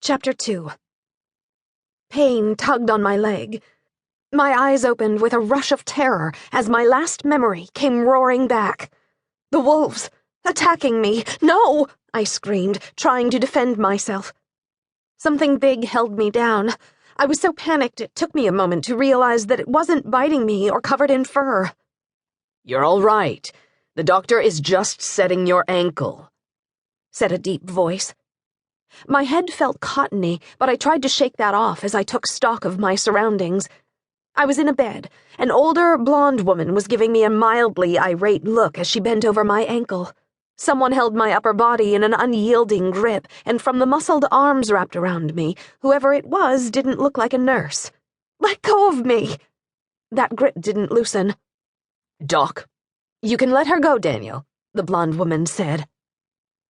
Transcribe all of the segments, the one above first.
Chapter 2. Pain tugged on my leg. My eyes opened with a rush of terror as my last memory came roaring back. The wolves! Attacking me! No! I screamed, trying to defend myself. Something big held me down. I was so panicked it took me a moment to realize that it wasn't biting me or covered in fur. "You're all right. The doctor is just setting your ankle," said a deep voice. My head felt cottony, but I tried to shake that off as I took stock of my surroundings. I was in a bed. An older, blonde woman was giving me a mildly irate look as she bent over my ankle. Someone held my upper body in an unyielding grip, and from the muscled arms wrapped around me, whoever it was didn't look like a nurse. "Let go of me!" That grip didn't loosen. "Doc, you can let her go, Daniel," the blonde woman said.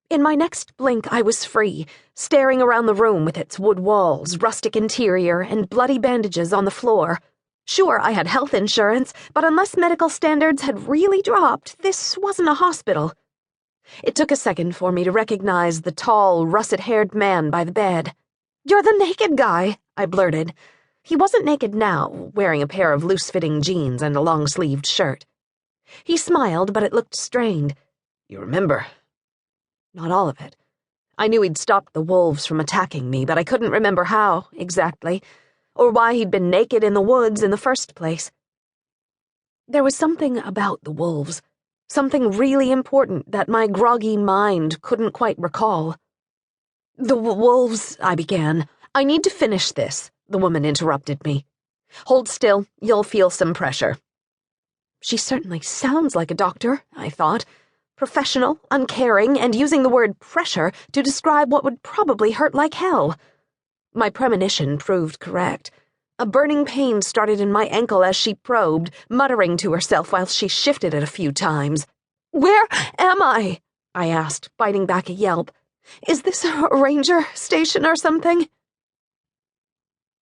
In my next blink, I was free, staring around the room with its wood walls, rustic interior, and bloody bandages on the floor. Sure, I had health insurance, but unless medical standards had really dropped, this wasn't a hospital. It took a second for me to recognize the tall, russet-haired man by the bed. "You're the naked guy," I blurted. He wasn't naked now, wearing a pair of loose-fitting jeans and a long-sleeved shirt. He smiled, but it looked strained. "You remember?" Not all of it. I knew he'd stopped the wolves from attacking me, but I couldn't remember how, exactly, or why he'd been naked in the woods in the first place. There was something about the wolves, something really important that my groggy mind couldn't quite recall. "The wolves," I began. "I need to finish this," the woman interrupted me. "Hold still, you'll feel some pressure." She certainly sounds like a doctor, I thought. Professional, uncaring, and using the word pressure to describe what would probably hurt like hell. My premonition proved correct. A burning pain started in my ankle as she probed, muttering to herself while she shifted it a few times. "Where am I?" I asked, biting back a yelp. "Is this a ranger station or something?"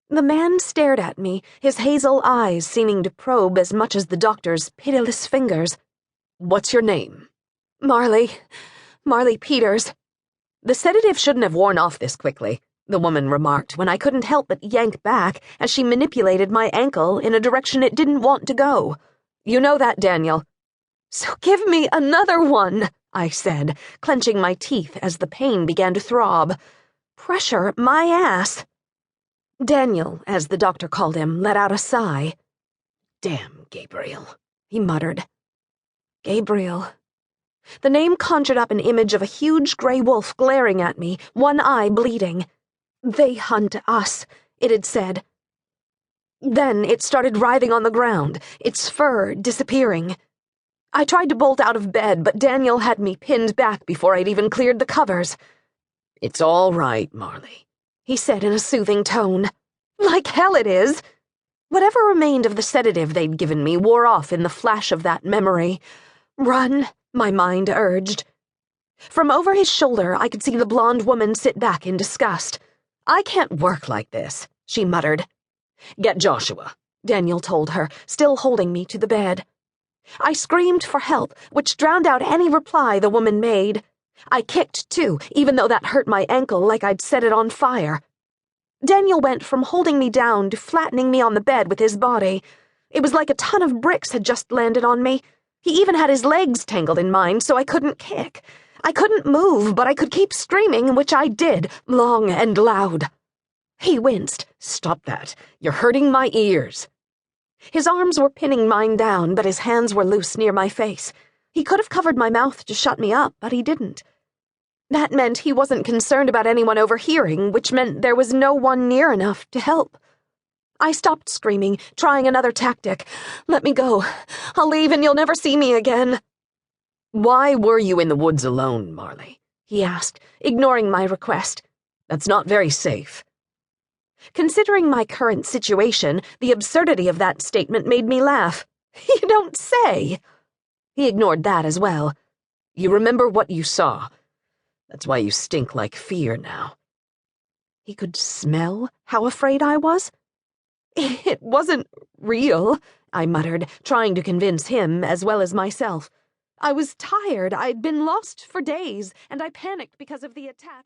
The man stared at me, his hazel eyes seeming to probe as much as the doctor's pitiless fingers. "What's your name?" Marlee Peters." "The sedative shouldn't have worn off this quickly," the woman remarked when I couldn't help but yank back as she manipulated my ankle in a direction it didn't want to go. "You know that, Daniel." "So give me another one," I said, clenching my teeth as the pain began to throb. "Pressure my ass." Daniel, as the doctor called him, let out a sigh. "Damn Gabriel," he muttered. Gabriel. The name conjured up an image of a huge gray wolf glaring at me, one eye bleeding. "They hunt us," it had said. Then it started writhing on the ground, its fur disappearing. I tried to bolt out of bed, but Daniel had me pinned back before I'd even cleared the covers. "It's all right, Marlee," he said in a soothing tone. "Like hell it is." Whatever remained of the sedative they'd given me wore off in the flash of that memory. "Run," my mind urged. From over his shoulder, I could see the blonde woman sit back in disgust. "I can't work like this," she muttered. "Get Joshua," Daniel told her, still holding me to the bed. I screamed for help, which drowned out any reply the woman made. I kicked, too, even though that hurt my ankle like I'd set it on fire. Daniel went from holding me down to flattening me on the bed with his body. It was like a ton of bricks had just landed on me. He even had his legs tangled in mine, so I couldn't kick. I couldn't move, but I could keep screaming, which I did, long and loud. He winced. "Stop that. You're hurting my ears." His arms were pinning mine down, but his hands were loose near my face. He could have covered my mouth to shut me up, but he didn't. That meant he wasn't concerned about anyone overhearing, which meant there was no one near enough to help. I stopped screaming, trying another tactic. "Let me go. I'll leave and you'll never see me again." "Why were you in the woods alone, Marlee?" he asked, ignoring my request. "That's not very safe." Considering my current situation, the absurdity of that statement made me laugh. "You don't say." He ignored that as well. "You remember what you saw. That's why you stink like fear now." He could smell how afraid I was? "It wasn't real," I muttered, trying to convince him as well as myself. "I was tired. I'd been lost for days, and I panicked because of the attack."